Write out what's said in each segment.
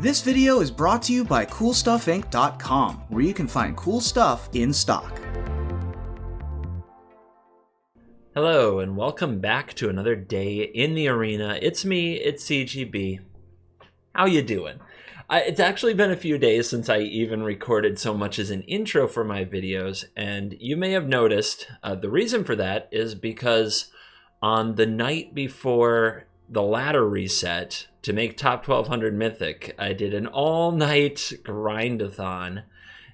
This video is brought to you by CoolStuffInc.com, where you can find cool stuff in stock. Hello, and welcome back to another day in the arena. It's me, it's CGB. How you doing? It's actually been a few days since I even recorded so much as an intro for my videos, and you may have noticed the reason for that is because on the night before the ladder reset to make top 1200 Mythic, I did an all-night grind-a-thon,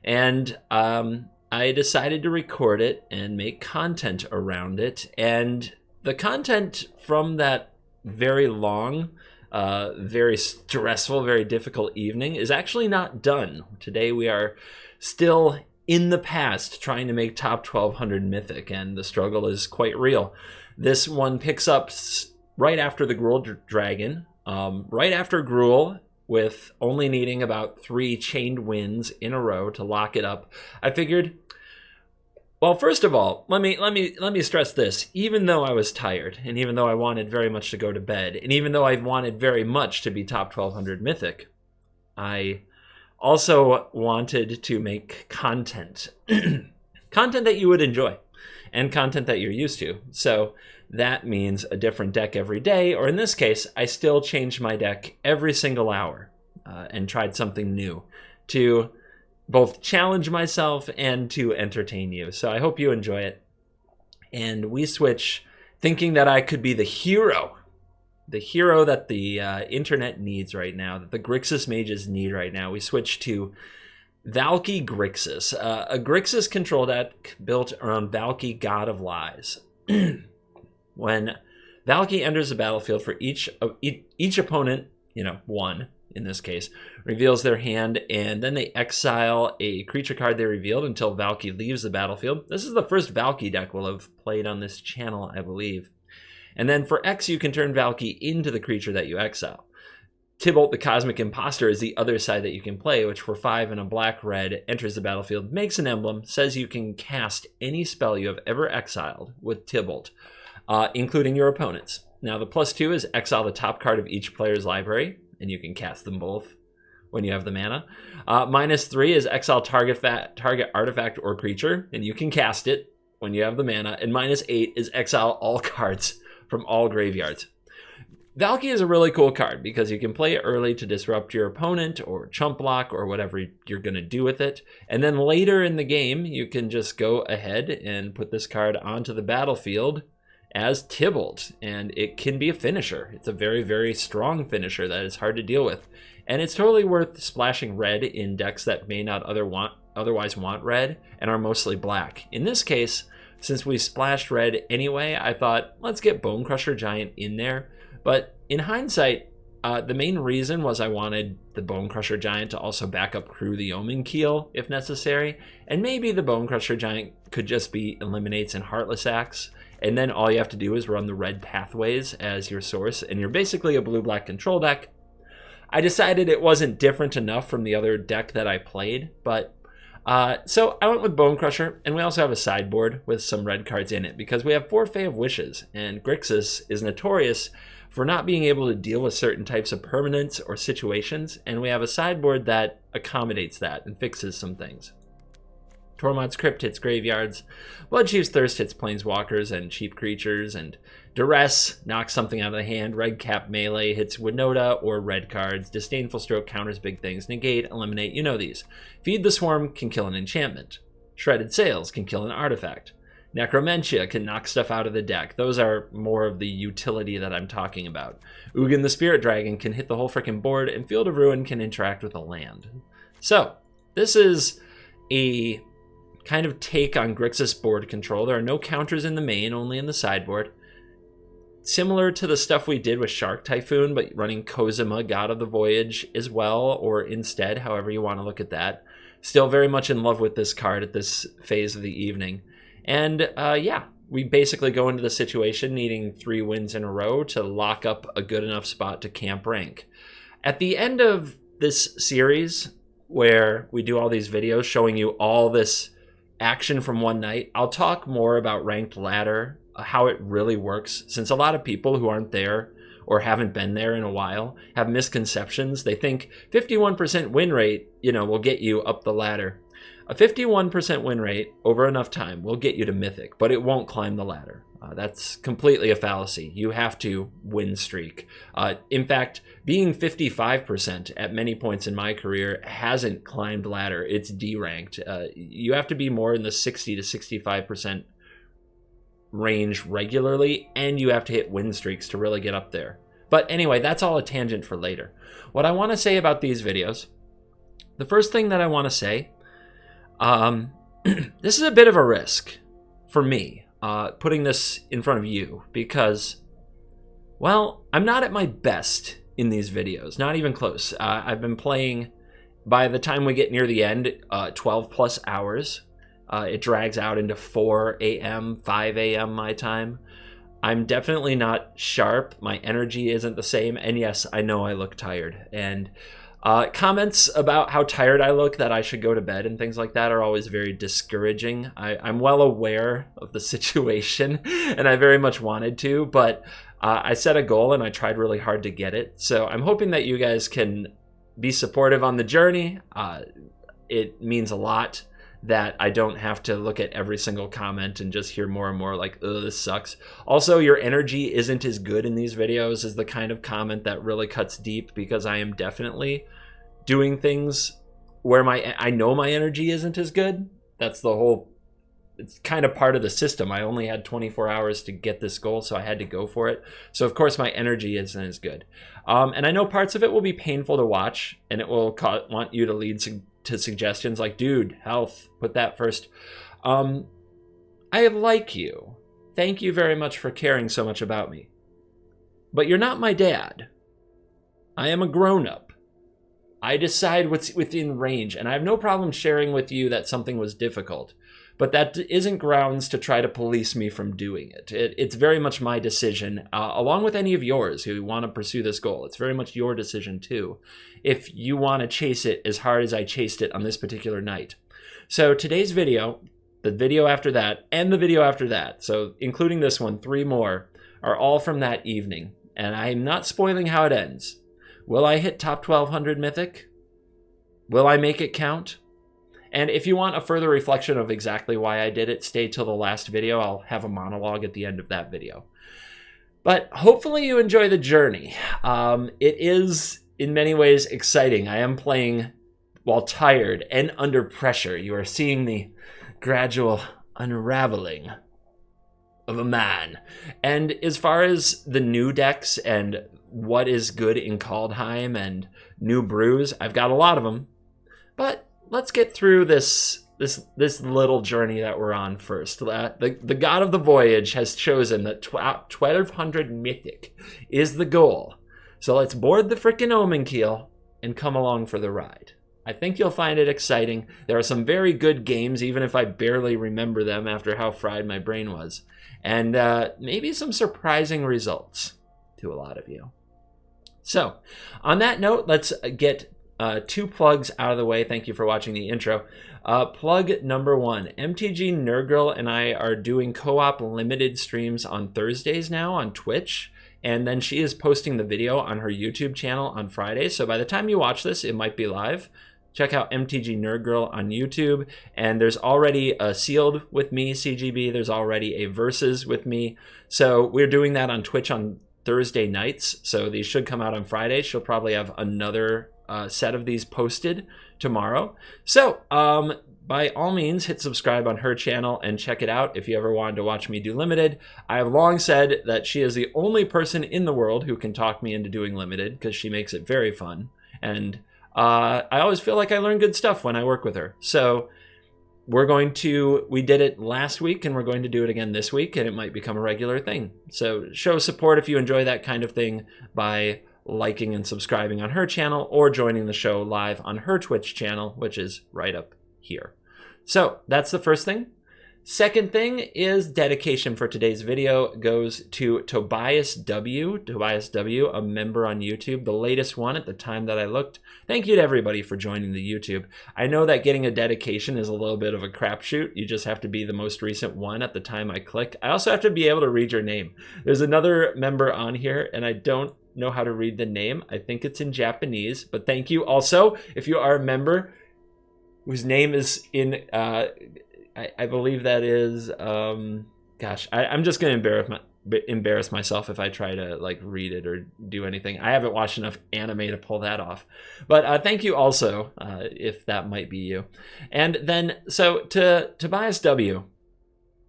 and I decided to record it and make content around it. And the content from that very long, very stressful, very difficult evening is actually not done. Today we are still in the past trying to make top 1200 Mythic, and the struggle is quite real. This one picks up right after the Gruul Dragon, right after Gruul, with only needing about 3 chained wins in a row to lock it up. I figured, well, first of all, let me stress this. Even though I was tired, and even though I wanted very much to go to bed, and even though I wanted very much to be top 1200 Mythic, I also wanted to make content. Content that you would enjoy, and content that you're used to. So that means a different deck every day, or in this case, I still changed my deck every single hour and tried something new to both challenge myself and to entertain you. So I hope you enjoy it. And we switch, thinking that I could be the hero that the internet needs right now, that the GRIXIS mages need right now. We switch to Valki GRIXIS, a GRIXIS control deck built around Valki, God of Lies. When Valki enters the battlefield, for each opponent, one in this case, reveals their hand, and then they exile a creature card they revealed until Valki leaves the battlefield. This is the first Valki deck we'll have played on this channel, I believe. And then for X, you can turn Valki into the creature that you exile. Tybalt the Cosmic Imposter is the other side that you can play, which for 5 and a black-red enters the battlefield, makes an emblem, says you can cast any spell you have ever exiled with Tybalt, including your opponent's. Now, the +2 is exile the top card of each player's library, and you can cast them both when you have the mana. -3 is exile target artifact or creature, and you can cast it when you have the mana. And -8 is exile all cards from all graveyards. Valki is a really cool card because you can play it early to disrupt your opponent or chump block or whatever you're going to do with it. And then later in the game, you can just go ahead and put this card onto the battlefield as Tybalt, and it can be a finisher. It's a very, very strong finisher that is hard to deal with. And it's totally worth splashing red in decks that may not otherwise want red and are mostly black. In this case, since we splashed red anyway, I thought, let's get Bonecrusher Giant in there. But in hindsight, the main reason was I wanted the Bonecrusher Giant to also back up Crew the Omen Keel if necessary. And maybe the Bonecrusher Giant could just be Eliminates and Heartless Axe. And then all you have to do is run the red pathways as your source, and you're basically a blue-black control deck. I decided it wasn't different enough from the other deck that I played, but so I went with Bonecrusher, and we also have a sideboard with some red cards in it because we have 4 Fae of Wishes, and GRIXIS is notorious for not being able to deal with certain types of permanents or situations, and we have a sideboard that accommodates that and fixes some things. Tormod's Crypt hits graveyards, Bloodchief's Thirst hits planeswalkers and cheap creatures, and Duress knocks something out of the hand, Redcap Melee hits Winota or red cards, Disdainful Stroke counters big things, Negate, Eliminate, you know these. Feed the Swarm can kill an enchantment, Shredded Sails can kill an artifact, Necromentia can knock stuff out of the deck. Those are more of the utility that I'm talking about. Ugin the Spirit Dragon can hit the whole frickin' board, and Field of Ruin can interact with a land. So, this is a kind of take on GRIXIS board control. There are no counters in the main, only in the sideboard. Similar to the stuff we did with Shark Typhoon, but running Kozima, God of the Voyage as well, or instead, however you want to look at that. Still very much in love with this card at this phase of the evening. And yeah, we basically go into the situation needing 3 wins in a row to lock up a good enough spot to camp rank. At the end of this series, where we do all these videos showing you all this action from one night, I'll talk more about ranked ladder, how it really works, since a lot of people who aren't there or haven't been there in a while have misconceptions. They think 51% win rate, will get you up the ladder. A 51% win rate over enough time will get you to Mythic, but it won't climb the ladder. That's completely a fallacy. You have to win streak. In fact, being 55% at many points in my career hasn't climbed ladder. It's D-ranked. You have to be more in the 60 to 65% range regularly, and you have to hit win streaks to really get up there. But anyway, that's all a tangent for later. What I want to say about these videos, the first thing that I want to say, this is a bit of a risk for me, putting this in front of you, because, well, I'm not at my best in these videos, not even close. I've been playing, by the time we get near the end, 12 plus hours. It drags out into 4 a.m., 5 a.m. my time. I'm definitely not sharp. My energy isn't the same. And yes, I know I look tired. And comments about how tired I look, that I should go to bed and things like that, are always very discouraging. I'm well aware of the situation, and I very much wanted to, but I set a goal and I tried really hard to get it. So I'm hoping that you guys can be supportive on the journey. It means a lot that I don't have to look at every single comment and just hear more and more like, oh, this sucks. Also, your energy isn't as good in these videos is the kind of comment that really cuts deep, because I am definitely doing things where I know my energy isn't as good. That's the whole, it's kind of part of the system. I only had 24 hours to get this goal, so I had to go for it. So of course my energy isn't as good. And I know parts of it will be painful to watch, and it will want you to lead to suggestions like, dude, health, put that first. I like you. Thank you very much for caring so much about me. But you're not my dad. I am a grown-up. I decide what's within range, and I have no problem sharing with you that something was difficult. But that isn't grounds to try to police me from doing it. It's very much my decision, along with any of yours who want to pursue this goal. It's very much your decision too, if you want to chase it as hard as I chased it on this particular night. So today's video, the video after that, and the video after that, so including this one, 3 more, are all from that evening. And I'm not spoiling how it ends. Will I hit top 1200 Mythic? Will I make it count? And if you want a further reflection of exactly why I did it, stay till the last video. I'll have a monologue at the end of that video. But hopefully you enjoy the journey. It is, in many ways, exciting. I am playing while tired and under pressure. You are seeing the gradual unraveling of a man. And as far as the new decks and what is good in Kaldheim and new brews, I've got a lot of them. But let's get through this little journey that we're on first. The god of the voyage has chosen that 1200 Mythic is the goal. So let's board the frickin' Omen Keel and come along for the ride. I think you'll find it exciting. There are some very good games, even if I barely remember them after how fried my brain was. And maybe some surprising results to a lot of you. So, on that note, let's get 2 plugs out of the way. Thank you for watching the intro. Plug number 1, MTG Nerdgirl and I are doing co-op limited streams on Thursdays now on Twitch, and then she is posting the video on her YouTube channel on Fridays. So by the time you watch this, it might be live. Check out MTG Nerdgirl on YouTube, and there's already a Sealed with me, CGB. There's already a Versus with me. So we're doing that on Twitch on Thursday nights. So these should come out on Friday. She'll probably have another set of these posted tomorrow. So by all means, hit subscribe on her channel and check it out if you ever wanted to watch me do limited. I have long said that she is the only person in the world who can talk me into doing limited, because she makes it very fun. And I always feel like I learn good stuff when I work with her. So we did it last week, and we're going to do it again this week, and it might become a regular thing. So show support if you enjoy that kind of thing by liking and subscribing on her channel, or joining the show live on her Twitch channel, which is right up here. So that's the first thing. Second thing is dedication for today's video goes to Tobias W. Tobias W, a member on YouTube, the latest one at the time that I looked. Thank you to everybody for joining the YouTube. I know that getting a dedication is a little bit of a crapshoot. You just have to be the most recent one at the time I click. I also have to be able to read your name. There's another member on here, and I don't know how to read the name. I think it's in Japanese, but thank you. Also, if you are a member whose name is in... I believe that is, gosh, I'm just going to embarrass myself if I try to like read it or do anything. I haven't watched enough anime to pull that off. But thank you also, if that might be you. And then, so to Tobias W,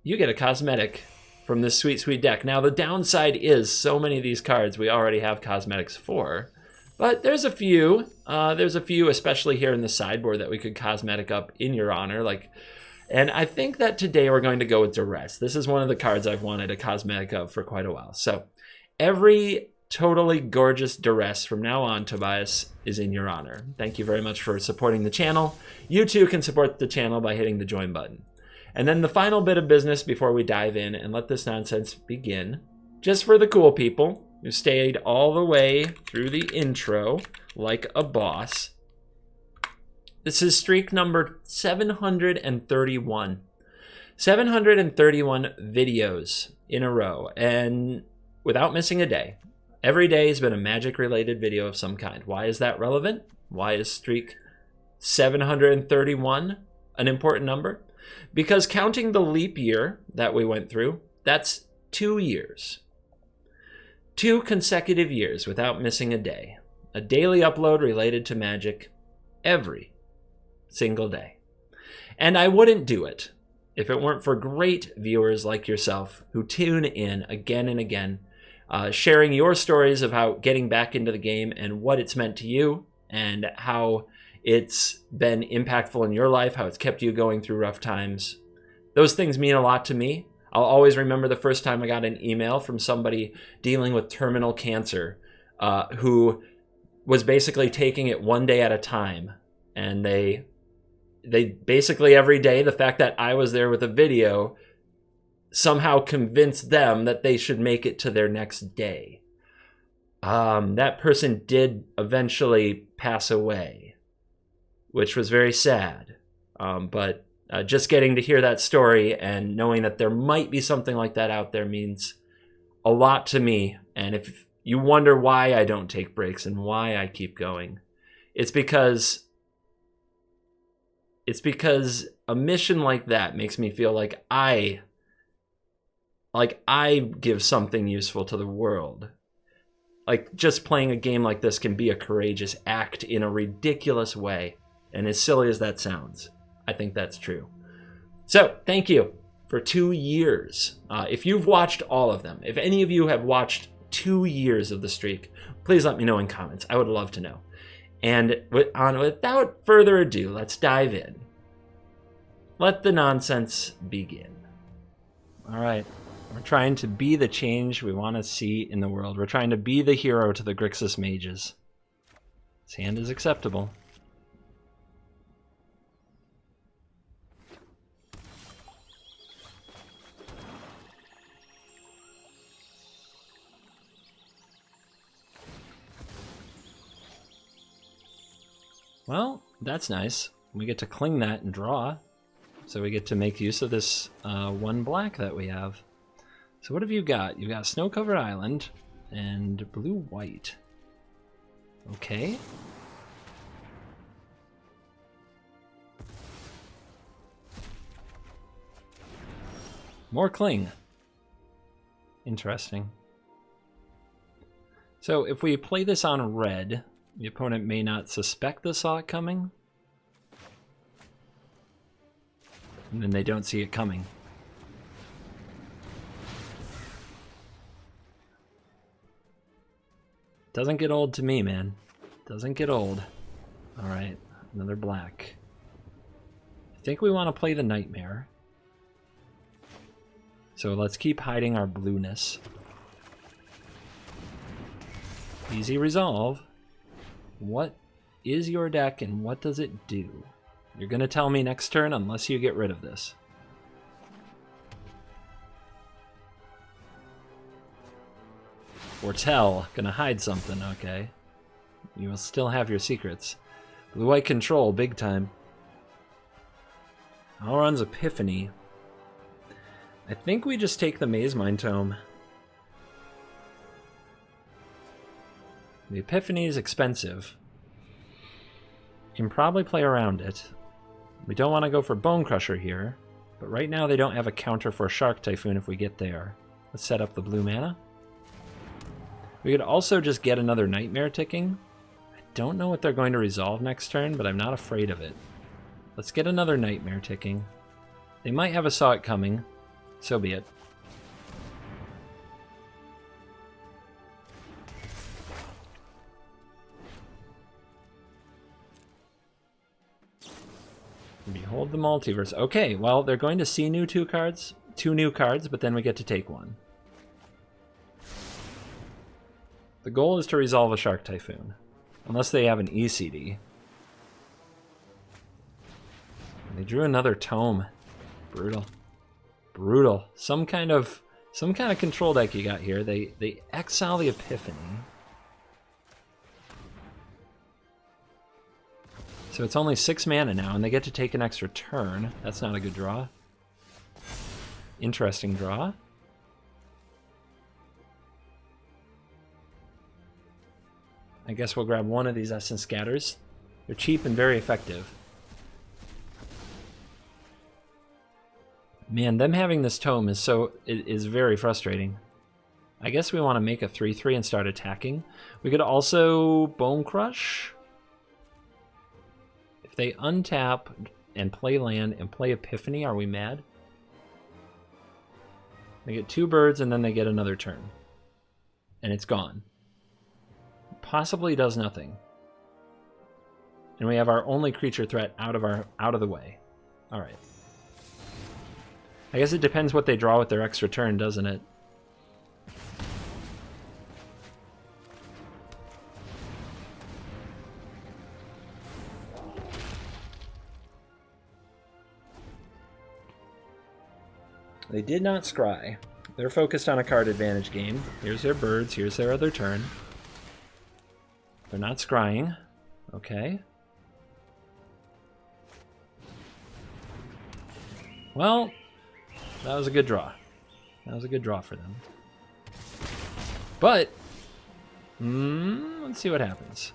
you get a cosmetic from this sweet, sweet deck. Now, the downside is so many of these cards we already have cosmetics for. But there's a few, especially here in the sideboard that we could cosmetic up in your honor, like... And I think that today we're going to go with Duress. This is one of the cards I've wanted a cosmetic of for quite a while. So every totally gorgeous Duress from now on, Tobias, is in your honor. Thank you very much for supporting the channel. You too can support the channel by hitting the join button. And then the final bit of business before we dive in and let this nonsense begin, just for the cool people who stayed all the way through the intro like a boss. This is streak number 731. 731 videos in a row, and without missing a day. Every day has been a Magic-related video of some kind. Why is that relevant? Why is streak 731 an important number? Because counting the leap year that we went through, that's 2 years. 2 consecutive years without missing a day. A daily upload related to Magic every single day. And I wouldn't do it if it weren't for great viewers like yourself who tune in again and again, sharing your stories of how getting back into the game and what it's meant to you and how it's been impactful in your life, how it's kept you going through rough times. Those things mean a lot to me. I'll always remember the first time I got an email from somebody dealing with terminal cancer, who was basically taking it one day at a time. And they basically every day, the fact that I was there with a video somehow convinced them that they should make it to their next day. That person did eventually pass away, which was very sad. But just getting to hear that story and knowing that there might be something like that out there means a lot to me. And if you wonder why I don't take breaks and why I keep going, it's because a mission like that makes me feel like I give something useful to the world. Like, just playing a game like this can be a courageous act in a ridiculous way. And as silly as that sounds, I think that's true. So, thank you for 2 years. If you've watched all of them, if any of you have watched 2 years of the streak, please let me know in comments. I would love to know. And without further ado, let's dive in. Let the nonsense begin. All right. We're trying to be the change we want to see in the world. We're trying to be the hero to the GRIXIS mages. This hand is acceptable. Well, that's nice. We get to cling that and draw. So we get to make use of this 1 black that we have. So what have you got? You've got Snow-Covered Island and blue-white. Okay. More cling. Interesting. So if we play this on red, the opponent may not suspect they saw it coming. And then they don't see it coming. Doesn't get old to me, man. Doesn't get old. Alright, another black. I think we want to play the Nightmare. So let's keep hiding our blueness. Easy resolve. What is your deck and what does it do? You're going to tell me next turn unless you get rid of this. Foretell, gonna hide something, okay. You will still have your secrets. Blue-white control, big time. Alron's Epiphany. I think we just take the Maze Mine Tome. The Epiphany is expensive. You can probably play around it. We don't want to go for Bone Crusher here, but right now they don't have a counter for Shark Typhoon if we get there. Let's set up the blue mana. We could also just get another Nightmare ticking. I don't know what they're going to resolve next turn, but I'm not afraid of it. Let's get another Nightmare ticking. They might have a Saw It Coming. So be it. Behold the Multiverse. Okay, well, they're going to see two new cards, but then we get to take one. The goal is to resolve a Shark Typhoon, unless they have an ECD. And they drew another tome. Brutal. Brutal. Some kind of control deck you got here. They exile the Epiphany. So it's only 6 mana now, and they get to take an extra turn. That's not a good draw. Interesting draw. I guess we'll grab one of these Essence Scatters. They're cheap and very effective. Man, them having this tome is very frustrating. I guess we want to make a 3/3 and start attacking. We could also Bone Crush. If they untap and play land and play Epiphany, are we mad? They get 2 birds and then they get another turn. And it's gone. Possibly does nothing. And we have our only creature threat out of the way. Alright. I guess it depends what they draw with their extra turn, doesn't it? They did not scry. They're focused on a card advantage game. Here's their birds, here's their other turn. They're not scrying. Okay. Well, that was a good draw. That was a good draw for them. But, let's see what happens.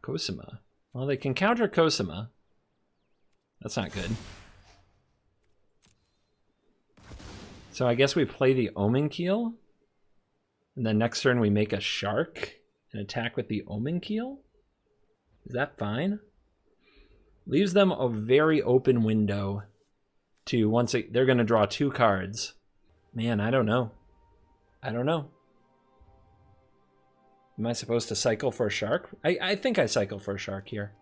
Cosima. Well, they can counter Cosima. That's not good. So I guess we play the Omen Keel. And then next turn we make a Shark and attack with the Omen Keel. Is that fine? Leaves them a very open window to they're going to draw 2 cards. Man, I don't know. I don't know. Am I supposed to cycle for a Shark? I think I cycle for a Shark here.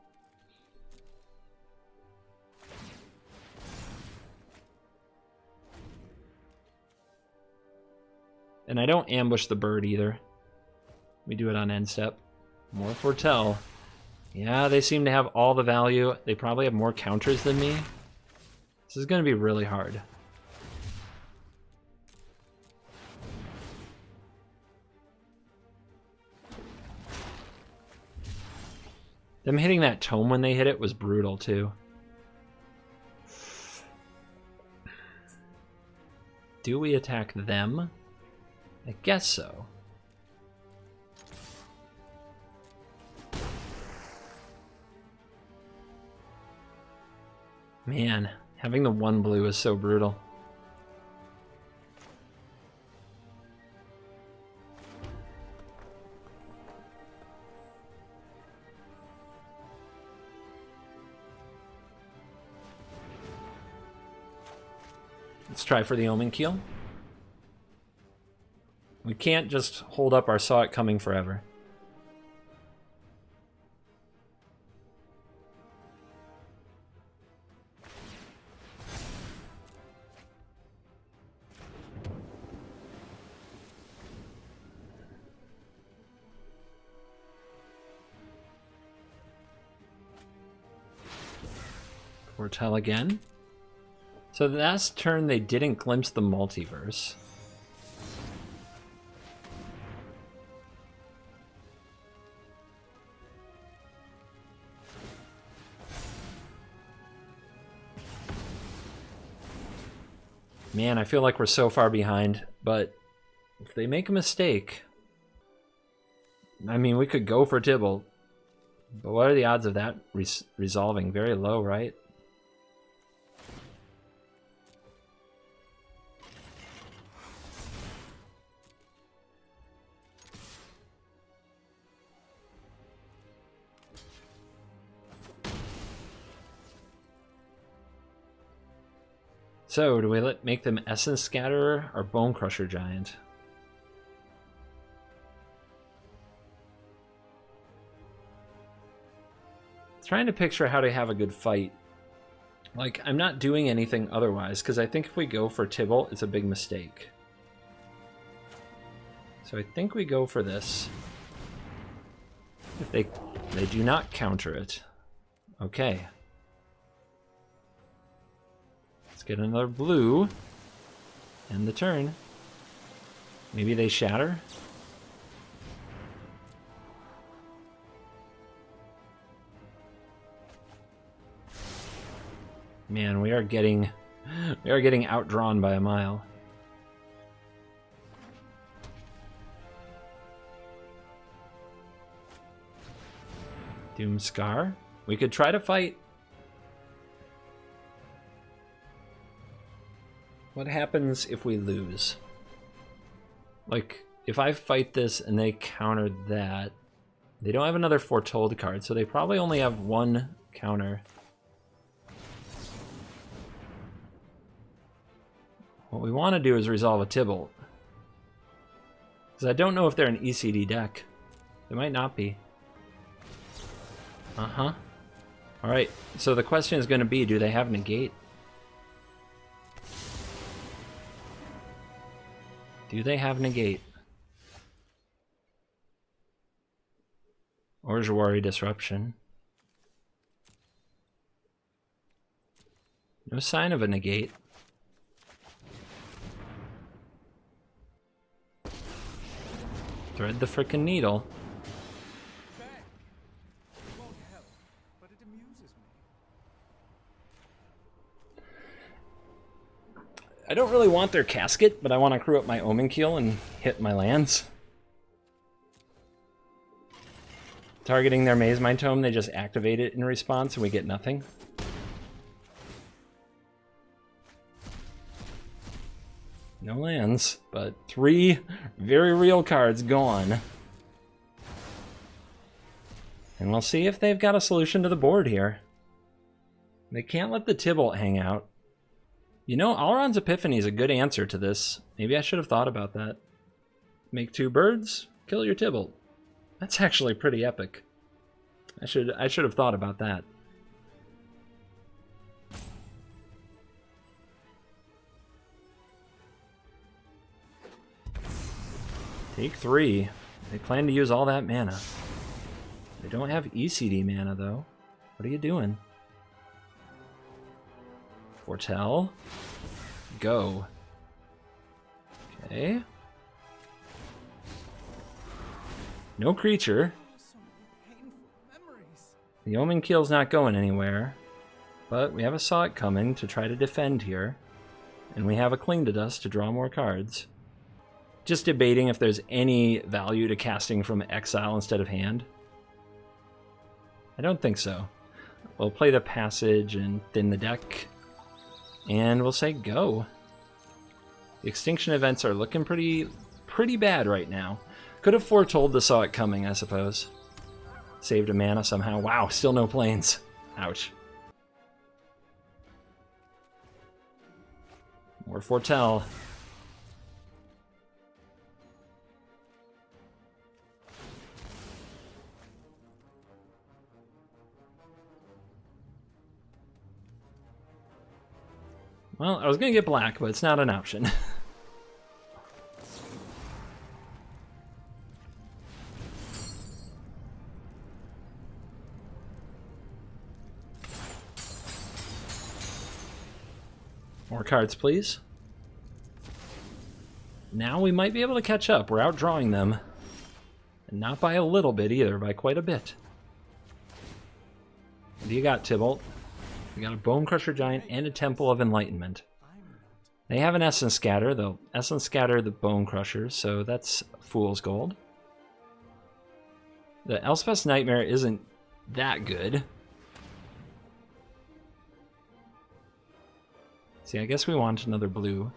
And I don't ambush the bird either. We do it on end step. More Foretell. Yeah, they seem to have all the value. They probably have more counters than me. This is going to be really hard. Them hitting that tome when they hit it was brutal too. Do we attack them? I guess so. Man, having the 1 blue is so brutal. Let's try for the Omen Keel. We can't just hold up our Saw It Coming forever. Foretell again. So the last turn they didn't glimpse the multiverse. Man, I feel like we're so far behind, but if they make a mistake, I mean, we could go for Tybalt, but what are the odds of that resolving? Very low, right? So, do we make them Essence Scatterer or Bone Crusher Giant? Trying to picture how to have a good fight. Like, I'm not doing anything otherwise, because I think if we go for Tybalt, it's a big mistake. So I think we go for this. If they do not counter it. Okay. Let's get another blue. End the turn. Maybe they shatter? Man, we are getting outdrawn by a mile. Doom Scar. We could try to fight. What happens if we lose? Like, if I fight this and they counter that, they don't have another Foretold card, so they probably only have one counter. What we want to do is resolve a Tybalt. Because I don't know if they're an ECD deck. They might not be. Uh-huh. Alright, so the question is going to be, do they have Negate? Do they have Negate? Or Jawari Disruption? No sign of a Negate. Thread the frickin' needle. I don't really want their casket, but I want to crew up my Omen Keel and hit my lands. Targeting their Maze Mind Tome, they just activate it in response and we get nothing. No lands, but 3 very real cards gone. And we'll see if they've got a solution to the board here. They can't let the Tybalt hang out. You know, Alron's Epiphany is a good answer to this. Maybe I should have thought about that. Make 2 birds, kill your Tybalt. That's actually pretty epic. I should have thought about that. Take 3. They plan to use all that mana. They don't have ECD mana, though. What are you doing? Foretell. Go. Okay. No creature. The Omen Keel's not going anywhere. But we have a Saw It coming to try to defend here. And we have a Cling to Dust to draw more cards. Just debating if there's any value to casting from exile instead of hand. I don't think so. We'll play the Passage and thin the deck. And we'll say go. The extinction events are looking pretty bad right now. Could have foretold the Saw It coming, I suppose. Saved a mana somehow. Wow, still no planes. Ouch. More Foretell. Well, I was going to get black, but it's not an option. More cards, please. Now we might be able to catch up. We're outdrawing them. And not by a little bit either, by quite a bit. What do you got, Tybalt? We got a Bone Crusher Giant and a Temple of Enlightenment. They have an Essence Scatter. They'll Essence Scatter the Bone Crusher, so that's fool's gold. The Elspeth's Nightmare isn't that good. See, I guess we want another blue.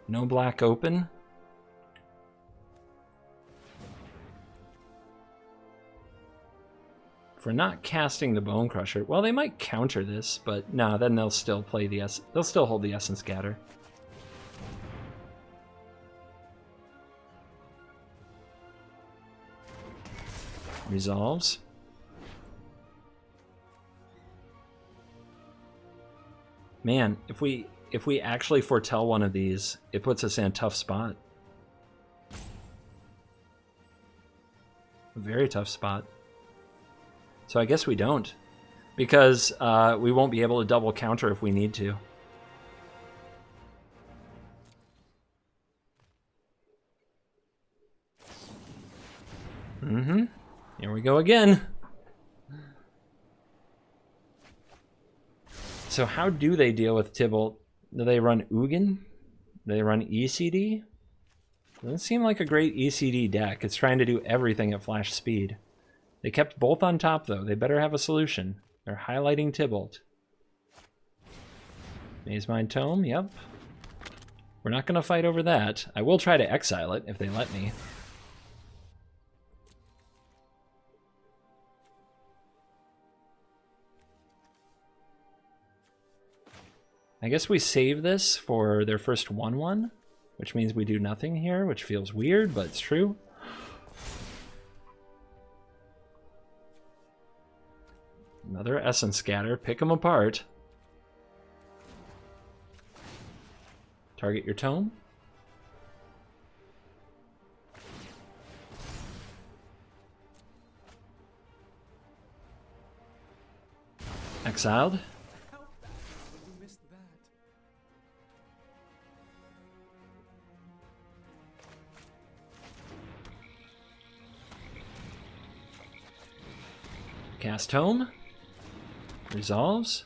No black open. For not casting the Bone Crusher, well, they might counter this, but no, then they'll still play the they'll still hold the Essence Scatter. Resolves. Man, if we actually foretell one of these, it puts us in a tough spot. A very tough spot. So I guess we don't, because we won't be able to double counter if we need to. Here we go again. So how do they deal with Tibalt? Do they run Ugin? Do they run ECD? Doesn't seem like a great ECD deck. It's trying to do everything at flash speed. They kept both on top, though. They better have a solution. They're highlighting Tibalt. Maze Mind Tome, yep. We're not going to fight over that. I will try to exile it if they let me. I guess we save this for their first 1/1, which means we do nothing here, which feels weird, but it's true. Another Essence Scatter. Pick them apart. Target your tome. Exiled. Cast Tome. Resolves.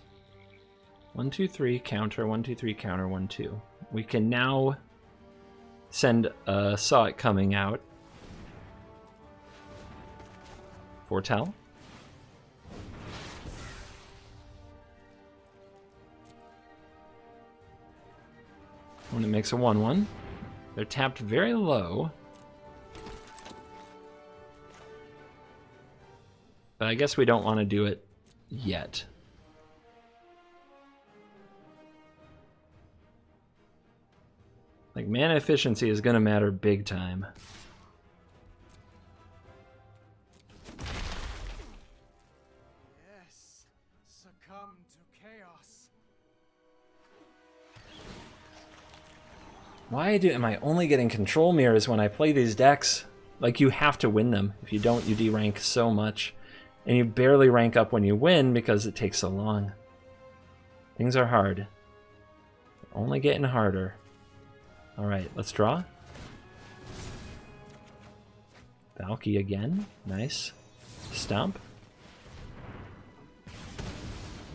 1, 2, 3, counter, 1, 2, 3, counter, 1, 2. We can now send Saw It Coming out. Foretell. When it makes a 1/1. They're tapped very low. But I guess we don't want to do it yet. Like, mana efficiency is going to matter big time. Yes, succumb to chaos. Why am I only getting control mirrors when I play these decks? Like, you have to win them. If you don't, you derank so much. And you barely rank up when you win because it takes so long. Things are hard. They're only getting harder. Alright, let's draw. Valky again. Nice. Stomp.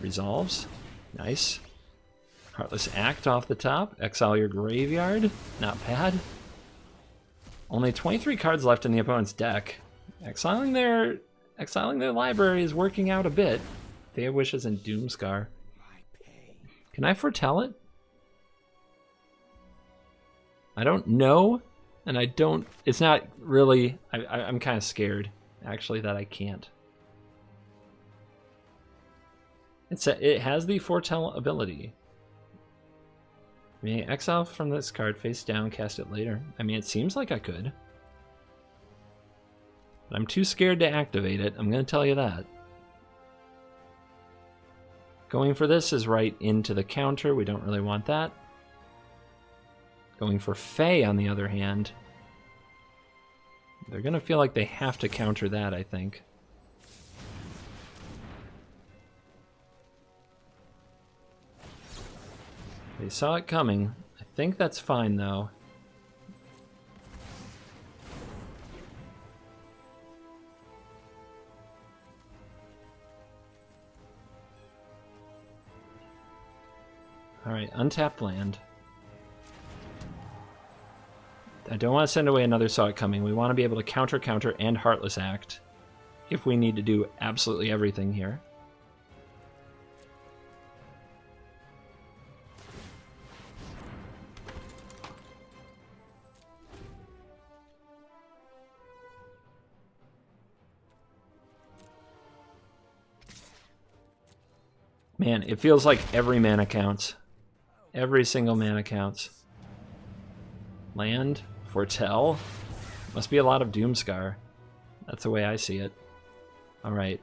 Resolves. Nice. Heartless Act off the top. Exile your graveyard. Not bad. Only 23 cards left in the opponent's deck. Exiling their library is working out a bit. They have Wishes and Doomscar. Can I foretell it? I don't know, and I don't... It's not really... I'm kind of scared, actually, that I can't. It has the foretell ability. I mean, exile from this card face down, cast it later. I mean, it seems like I could. But I'm too scared to activate it, I'm going to tell you that. Going for this is right into the counter. We don't really want that. Going for Fae, on the other hand, they're going to feel like they have to counter that, I think. They saw it coming. I think that's fine, though. Alright, untapped land. I don't want to send away another Saw It Coming. We want to be able to counter, and Heartless Act if we need to do absolutely everything here. Man, it feels like every mana counts. Every single mana counts. Land, Foretell. Must be a lot of Doomscar. That's the way I see it. Alright.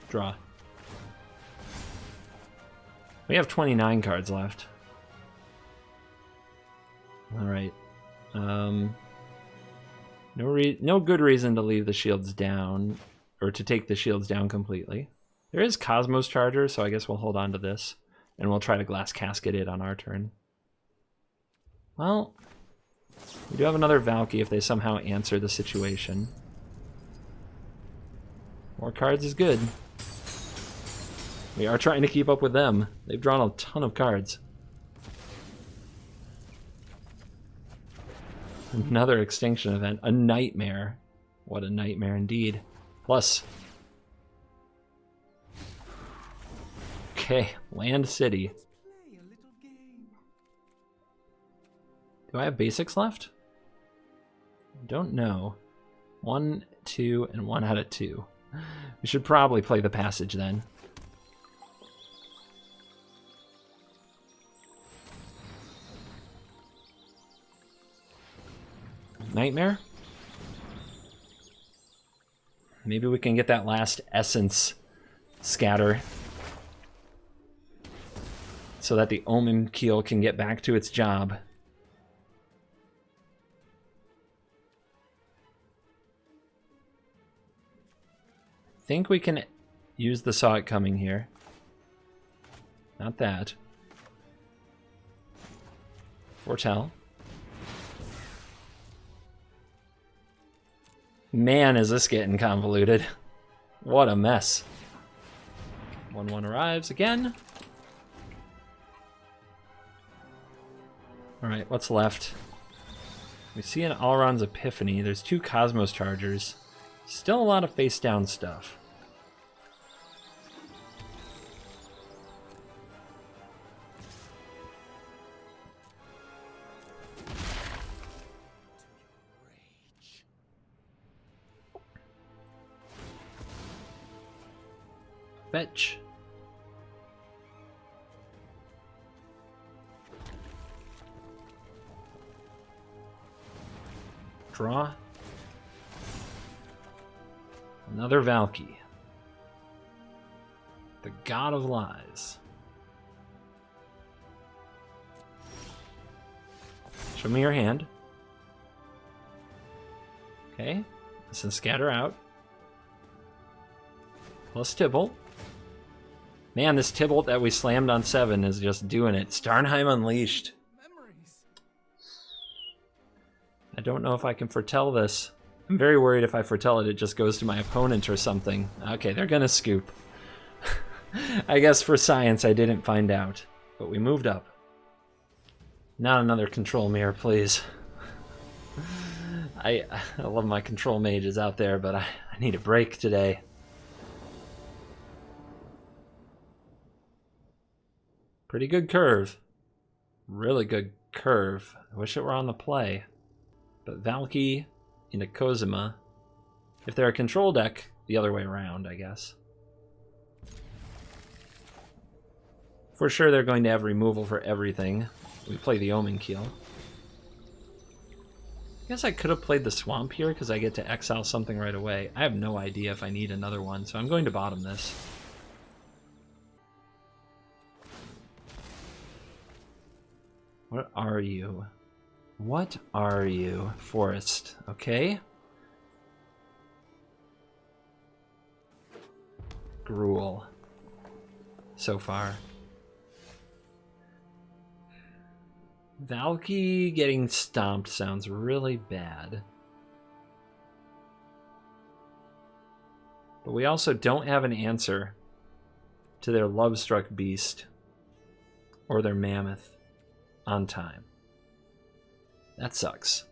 Draw. We have 29 cards left. Alright. No good reason to leave the shields down, or to take the shields down completely. There is Cosmos Charger, so I guess we'll hold on to this, and we'll try to Glass Casket it on our turn. Well, we do have another Valky if they somehow answer the situation. More cards is good. We are trying to keep up with them. They've drawn a ton of cards. Another extinction event. A nightmare. What a nightmare indeed. Plus. Okay, Land City. Do I have basics left? Don't know. 1, 2, and 1 out of 2. We should probably play the Passage then. Nightmare? Maybe we can get that last Essence scatter so that the Omen Keel can get back to its job. I think we can use the Saw It Coming here. Not that. Foretell. Man, is this getting convoluted. What a mess. 1/1 arrives again. Alright, what's left? We see an Alron's Epiphany. There's 2 Cosmos Chargers. Still a lot of face-down stuff. Fetch. Draw. Another Valky. The God of Lies. Show me your hand. Okay. Listen, scatter out. Plus Tybalt. Man, this Tybalt that we slammed on 7 is just doing it. Starnheim Unleashed. Memories. I don't know if I can foretell this. I'm very worried if I foretell it, it just goes to my opponent or something. Okay, they're gonna scoop. I guess for science I didn't find out, but we moved up. Not another control mirror, please. I love my control mages out there, but I need a break today. Pretty good curve. Really good curve. I wish it were on the play. But Valky into Kozima. If they're a control deck, the other way around, I guess. For sure they're going to have removal for everything. We play the Omen Keel. I guess I could have played the Swamp here because I get to exile something right away. I have no idea if I need another one, so I'm going to bottom this. What are you? What are you? Forest, okay? Gruel. So far. Valky getting stomped sounds really bad. But we also don't have an answer to their love-struck beast or their mammoth on time. That sucks.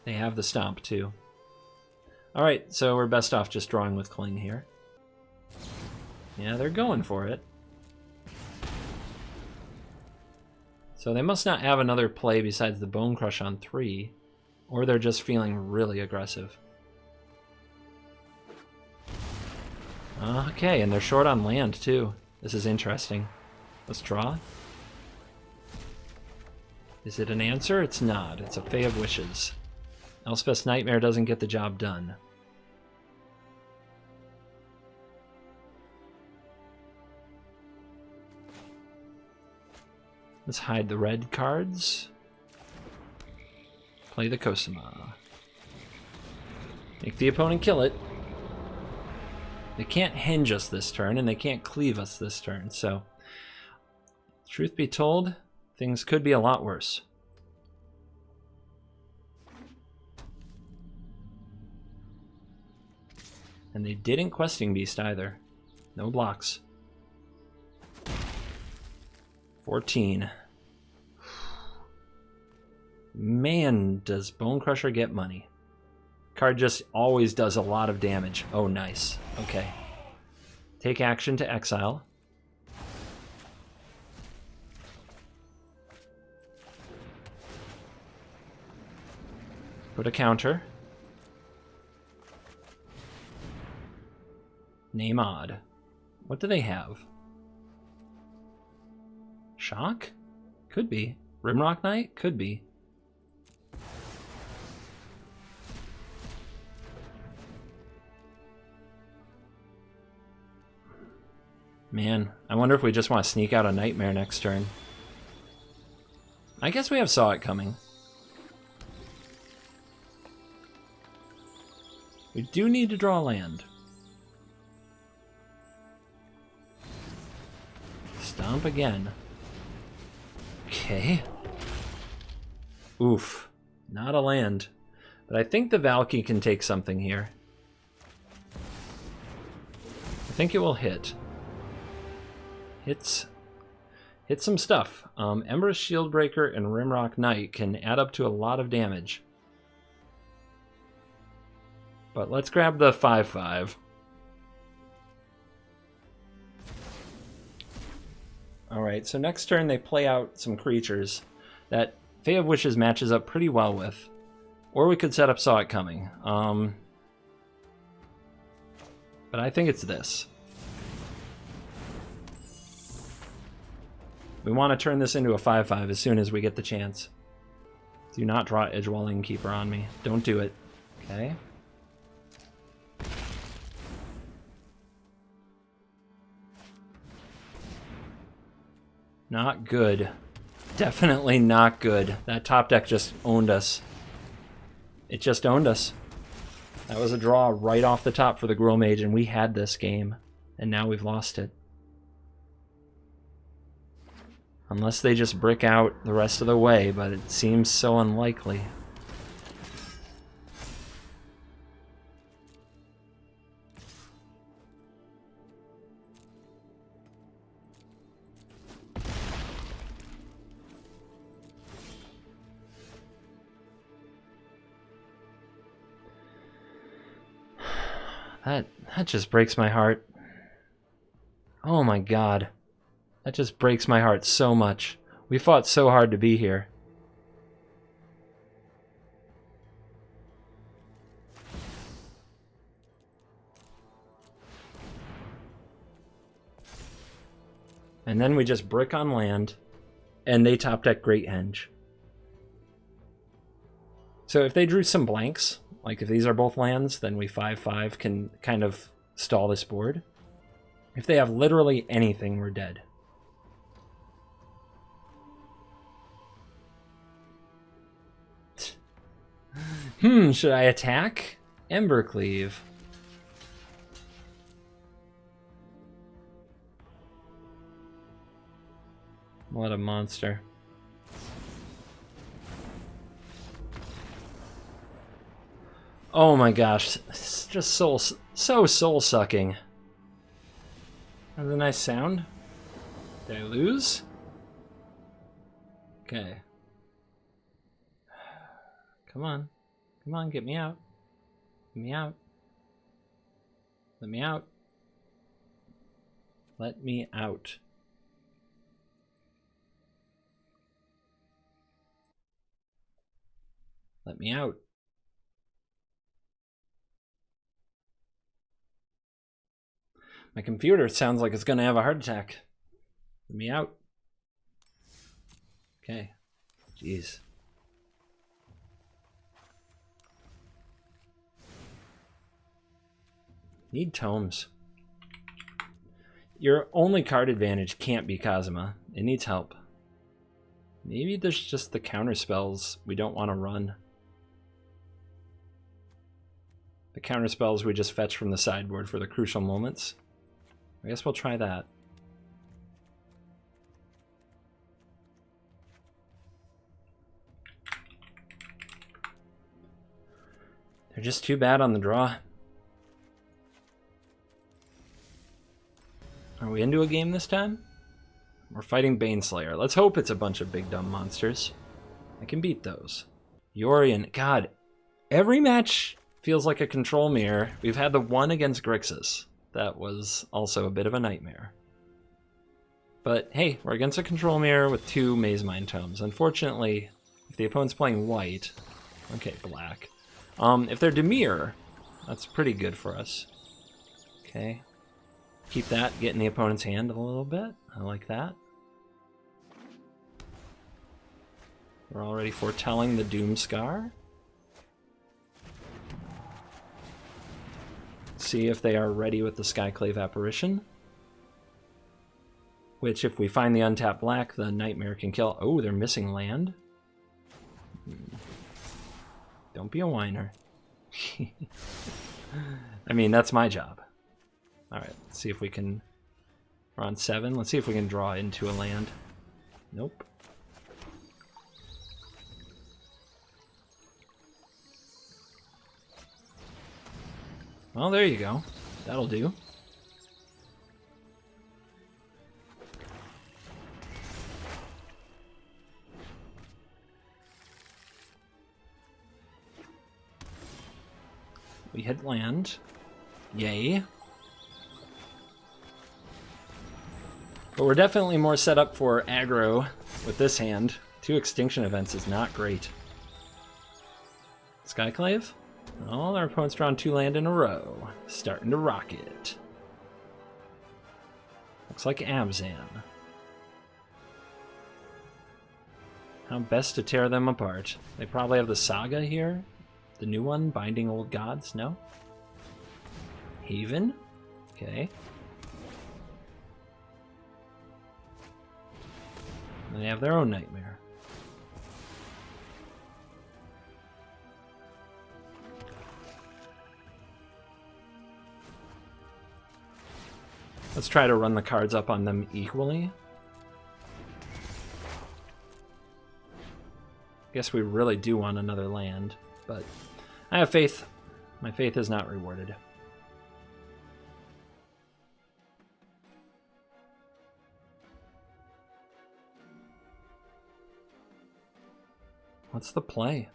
They have the stomp too. Alright, so we're best off just drawing with Cling here. Yeah, they're going for it. So they must not have another play besides the Bone Crush on 3, or they're just feeling really aggressive. Okay, and they're short on land too. This is interesting. Let's draw. Is it an answer? It's not. It's a Fae of Wishes. Elspeth's Nightmare doesn't get the job done. Let's hide the red cards. Play the Cosima. Make the opponent kill it. They can't hinge us this turn, and they can't cleave us this turn, so... Truth be told, things could be a lot worse. And they didn't Questing Beast either. No blocks. 14. Man, does Bone Crusher get money. Card just always does a lot of damage. Oh, nice. Okay. Take action to exile. Put a counter. Name odd. What do they have? Shock? Could be. Rimrock Knight? Could be. Man, I wonder if we just want to sneak out a Nightmare next turn. I guess we have Saw It coming. We do need to draw land. Stomp again. Okay. Oof. Not a land. But I think the Valky can take something here. I think it will hit. Hit some stuff. Ember's Shieldbreaker and Rimrock Knight can add up to a lot of damage. But let's grab the 5/5. Alright, so next turn they play out some creatures that Fae of Wishes matches up pretty well with. Or we could set up Saw It Coming. But I think it's this. We want to turn this into a 5/5 as soon as we get the chance. Do not draw Edgewalling Keeper on me. Don't do it. Okay. Not good. Definitely not good. That top deck just owned us. It just owned us. That was a draw right off the top for the Gruul Mage, and we had this game. And now we've lost it. Unless they just brick out the rest of the way, but it seems so unlikely. That just breaks my heart. Oh my god. That just breaks my heart so much. We fought so hard to be here. And then we just brick on land, and they top deck Great Henge. So if they drew some blanks, like if these are both lands, then we 5/5 can kind of stall this board. If they have literally anything, we're dead. Should I attack? Embercleave. What a monster. Oh my gosh, it's just so soul-sucking. That's a nice sound. Did I lose? Okay. Come on. Come on, get me out. Get me out. Let me out. Let me out. Let me out. My computer sounds like it's gonna have a heart attack. Let me out. Okay. Jeez. Need tomes. Your only card advantage can't be Kazuma. It needs help. Maybe there's just the counter spells we don't want to run. The counter spells we just fetch from the sideboard for the crucial moments. I guess we'll try that. They're just too bad on the draw. Are we into a game this time? We're fighting Baneslayer. Let's hope it's a bunch of big dumb monsters. I can beat those. Yorion, God, every match feels like a control mirror. We've had the one against Grixis. That was also a bit of a nightmare. But hey, we're against a control mirror with 2 Maze Mind Tomes. Unfortunately, if the opponent's playing white, okay, black. If they're Demir, that's pretty good for us. Okay. Keep that, get in the opponent's hand a little bit. I like that. We're already foretelling the Doom Scar. See if they are ready with the Skyclave Apparition. Which, if we find the untapped black, the Nightmare can kill. Oh, they're missing land. Don't be a whiner. I mean, that's my job. Alright, let's see if we can... We're on 7. Let's see if we can draw into a land. Nope. Well, there you go. That'll do. We hit land. Yay. But we're definitely more set up for aggro with this hand. 2 extinction events is not great. Skyclave? Oh, our opponent's drawn 2 land in a row. Starting to rock it. Looks like Abzan. How best to tear them apart? They probably have the Saga here. The new one, Binding Old Gods, no? Haven? Okay. And they have their own Nightmare. Let's try to run the cards up on them equally. Guess we really do want another land, but I have faith. My faith is not rewarded. What's the play?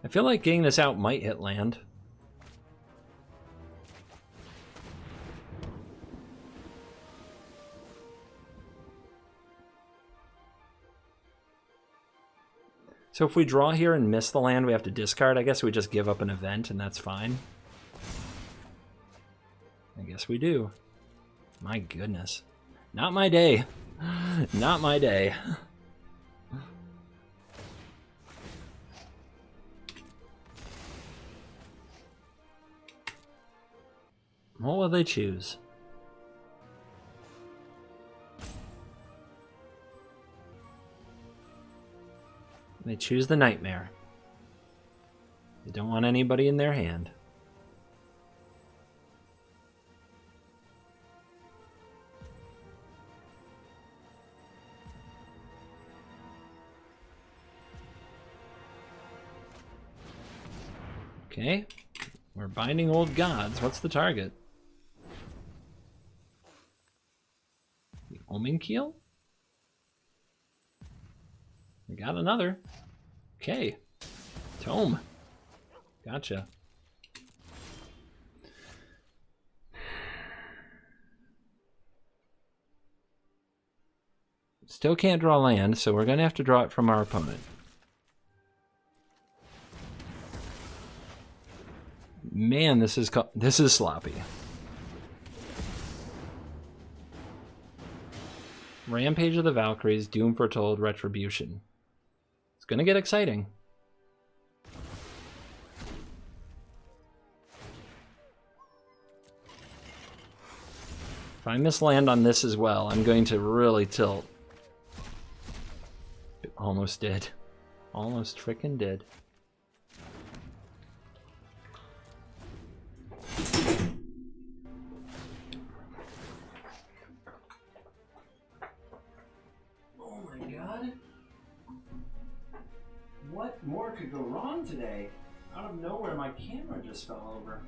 I feel like getting this out might hit land. So if we draw here and miss the land, we have to discard. I guess we just give up an event and that's fine. I guess we do. My goodness. Not my day. Not my day. What will they choose? They choose the Nightmare. They don't want anybody in their hand. Okay. We're binding old gods. What's the target? The Omen Keel? We got another. Okay. Tome. Gotcha. Still can't draw land, so we're going to have to draw it from our opponent. Man, this is sloppy. Rampage of the Valkyries, Doom Foretold, Retribution. It's going to get exciting. If I miss land on this as well, I'm going to really tilt. Almost did. Almost frickin' did. Oh my god. What more could go wrong today? Out of nowhere, my camera just fell over.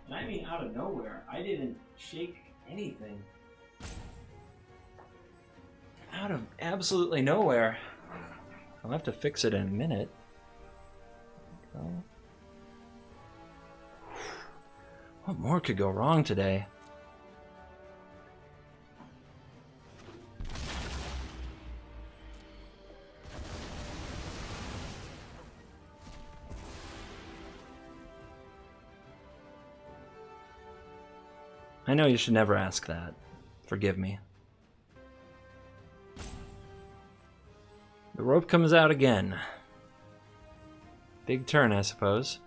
And I mean out of nowhere. I didn't shake anything. Out of absolutely nowhere. I'll have to fix it in a minute. Go. What more could go wrong today? I know you should never ask that. Forgive me. The rope comes out again. Big turn, I suppose.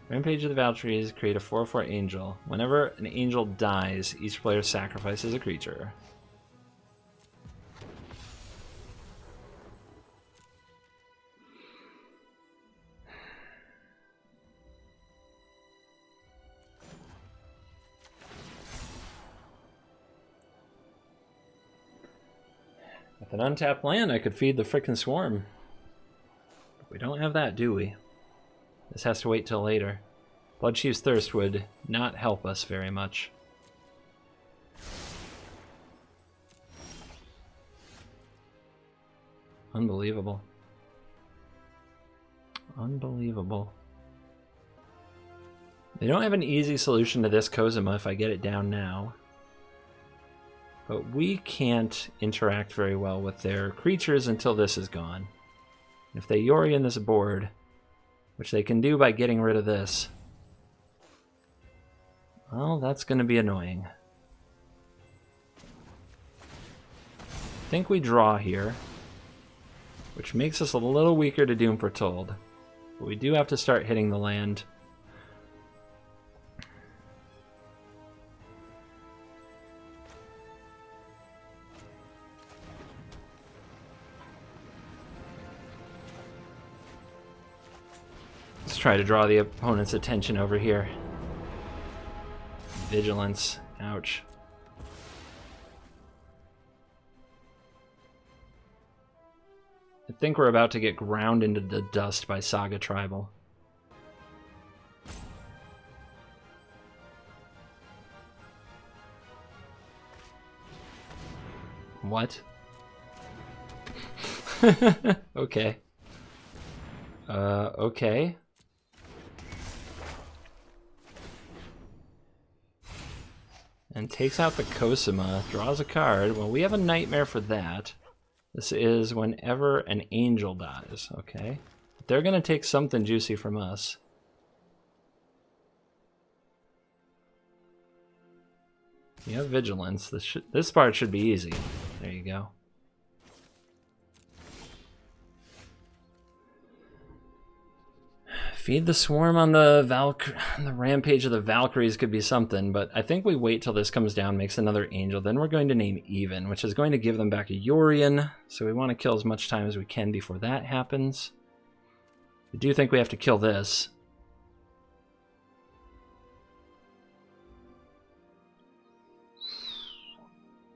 Rampage of the Valkyries, create a 4/4 angel. Whenever an angel dies, each player sacrifices a creature. With an untapped land, I could feed the frickin' swarm. But we don't have that, do we? This has to wait till later. Bloodchief's Thirst would not help us very much. Unbelievable. Unbelievable. They don't have an easy solution to this Kozima if I get it down now. But we can't interact very well with their creatures until this is gone. If they Yori in this board, which they can do by getting rid of this, well, that's going to be annoying. I think we draw here, which makes us a little weaker to Doom Foretold. But we do have to start hitting the land. Let's try to draw the opponent's attention over here. Vigilance. Ouch. I think we're about to get ground into the dust by Saga Tribal. What? Okay. Okay. And takes out the Cosima, draws a card. Well, we have a nightmare for that. This is whenever an angel dies, okay? They're going to take something juicy from us. You have vigilance. This part should be easy. There you go. Feed the swarm on the rampage of the Valkyries could be something, but I think we wait till this comes down, makes another angel, then we're going to name Even, which is going to give them back a Yorion, so we want to kill as much time as we can before that happens. I do think we have to kill this.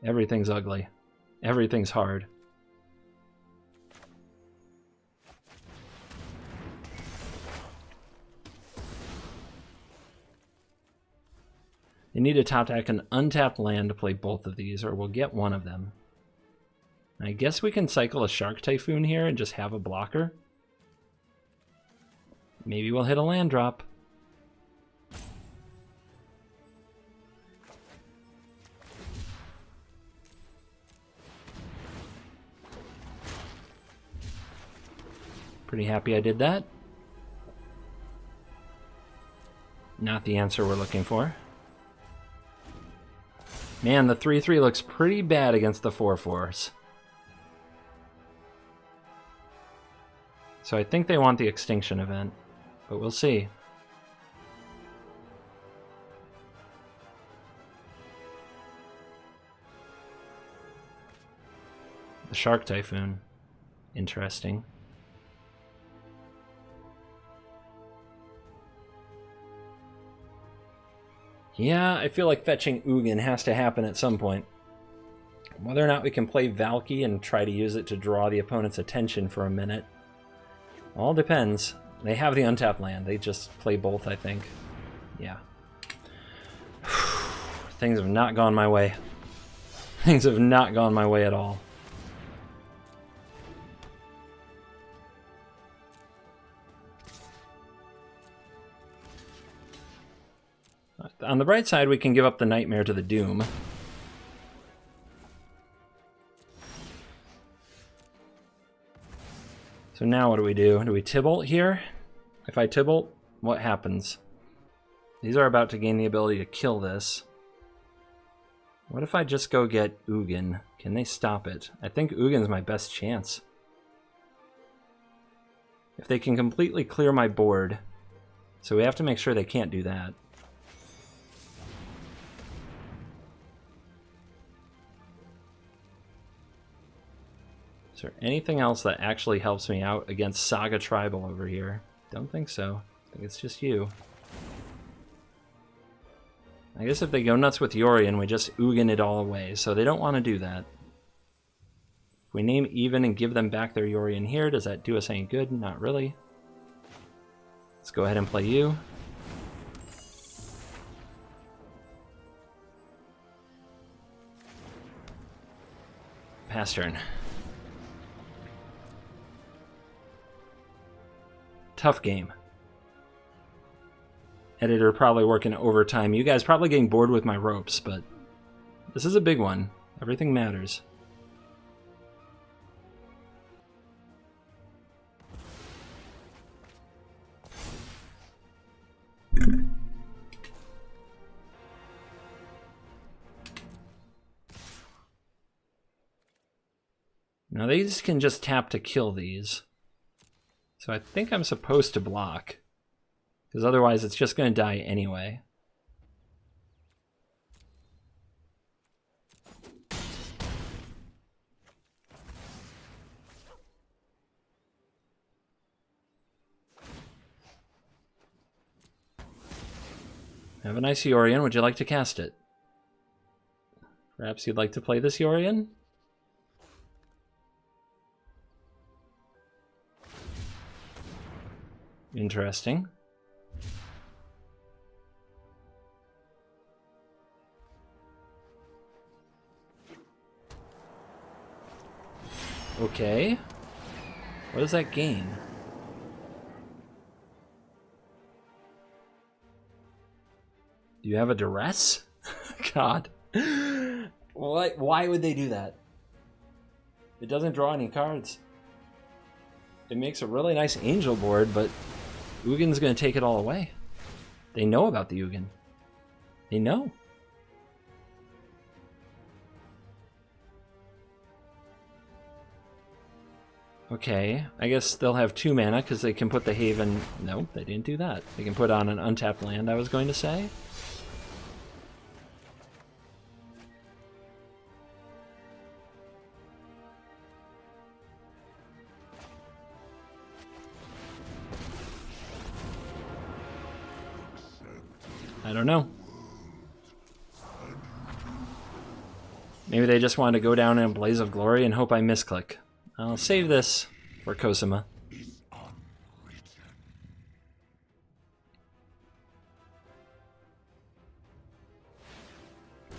Everything's ugly. Everything's hard. They need to top deck an untapped land to play both of these, or we'll get one of them. I guess we can cycle a Shark Typhoon here and just have a blocker. Maybe we'll hit a land drop. Pretty happy I did that. Not the answer we're looking for. Man, the 3/3 looks pretty bad against the 4/4s. So I think they want the extinction event, but we'll see. The Shark Typhoon. Interesting. Yeah, I feel like fetching Ugin has to happen at some point. Whether or not we can play Valky and try to use it to draw the opponent's attention for a minute, all depends. They have the untapped land. They just play both, I think. Yeah. Things have not gone my way. Things have not gone my way at all. On the bright side, we can give up the Nightmare to the Doom. So now what do we do? Do we Tibalt here? If I Tibalt, what happens? These are about to gain the ability to kill this. What if I just go get Ugin? Can they stop it? I think Ugin's my best chance. If they can completely clear my board. So we have to make sure they can't do that. Is there anything else that actually helps me out against Saga Tribal over here? Don't think so. I think it's just you. I guess if they go nuts with Yorion, we just Ugin it all away, so they don't want to do that. If we name even and give them back their Yorion here, does that do us any good? Not really. Let's go ahead and play you. Pass turn. Tough game. Editor probably working overtime. You guys probably getting bored with my ropes, but this is a big one. Everything matters. Now these can just tap to kill these. So I think I'm supposed to block, because otherwise it's just going to die anyway. Have a nice Yorion. Would you like to cast it? Perhaps you'd like to play this Yorion? Interesting. Okay. What does that gain? Do you have a duress? God. What? Why would they do that? It doesn't draw any cards. It makes a really nice angel board, but Ugin's going to take it all away. They know about the Ugin. They know. Okay, I guess they'll have 2 mana because they can put the Haven... Nope, they didn't do that. They can put on an untapped land, I was going to say. I don't know. Maybe they just wanted to go down in a blaze of glory and hope I misclick. I'll save this for Cosima.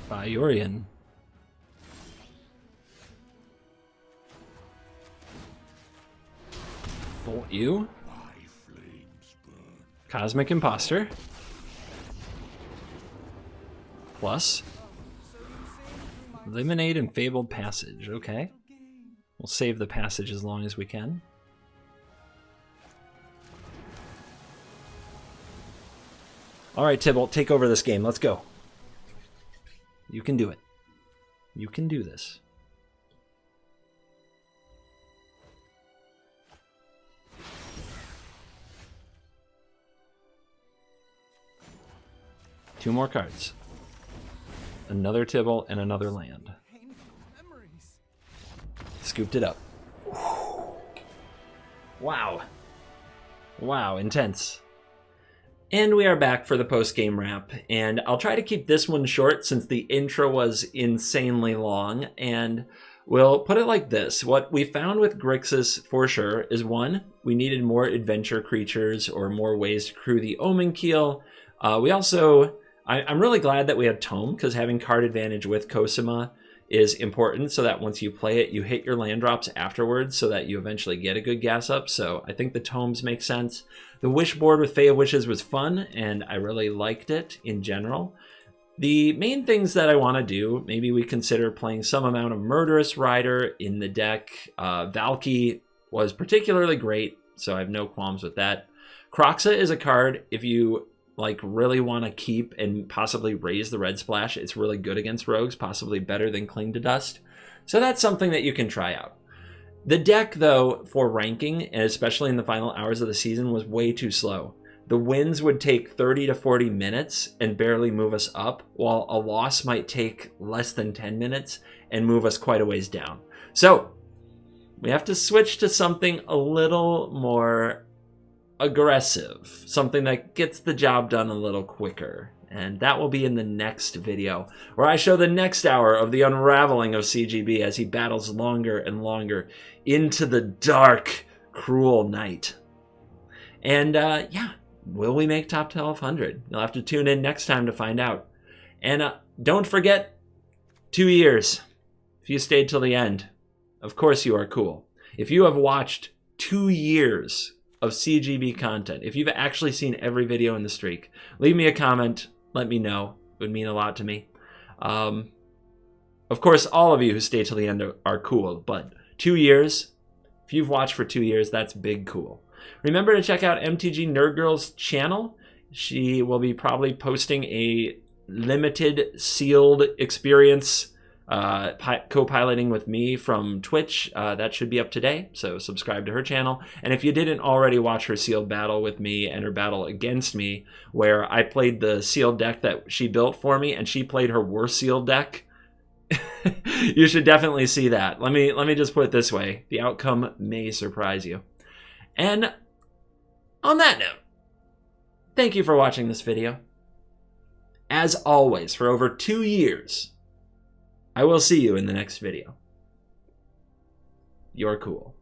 Biorian. Volt you. Cosmic Imposter. Plus. Eliminate and Fabled Passage. Okay. We'll save the passage as long as we can. Alright, Tybalt, take over this game. Let's go. You can do it. You can do this. Two more cards. Another Tybalt and another land. Scooped it up. Wow. Wow, intense. And we are back for the post-game wrap, and I'll try to keep this one short since the intro was insanely long, and we'll put it like this. What we found with Grixis for sure is, one, we needed more adventure creatures or more ways to crew the Omen Keel. We also, I'm really glad that we have Tome, because having card advantage with Cosima is important so that once you play it, you hit your land drops afterwards so that you eventually get a good gas up. So I think the Tomes make sense. The Wish board with Fae of Wishes was fun, and I really liked it in general. The main things that I want to do, maybe we consider playing some amount of Murderous Rider in the deck. Valky was particularly great, so I have no qualms with that. Kroxa is a card, if you like really want to keep and possibly raise the red splash, it's really good against rogues, possibly better than Cling to Dust. So that's something that you can try out. The deck, though, for ranking, and especially in the final hours of the season, was way too slow. The wins would take 30 to 40 minutes and barely move us up, while a loss might take less than 10 minutes and move us quite a ways down. So we have to switch to something a little more aggressive, something that gets the job done a little quicker. And that will be in the next video, where I show the next hour of the unraveling of CGB as he battles longer and longer into the dark, cruel night. And yeah, will we make top 1200? You'll have to tune in next time to find out. And don't forget, 2 years. If you stayed till the end, of course you are cool. If you have watched 2 years of CGB content, if you've actually seen every video in the streak, leave me a comment. Let me know. It would mean a lot to me. Of course, all of you who stay till the end are cool, but 2 years, if you've watched for 2 years, that's big cool. Remember to check out MTG Nerd Girl's channel. She will be probably posting a limited sealed experience co-piloting with me from Twitch. That should be up today, so subscribe to her channel. And if you didn't already watch her sealed battle with me and her battle against me, where I played the sealed deck that she built for me and she played her worst sealed deck, you should definitely see that. Let me just put it this way. The outcome may surprise you. And on that note, thank you for watching this video. As always, for over 2 years, I will see you in the next video. You're cool.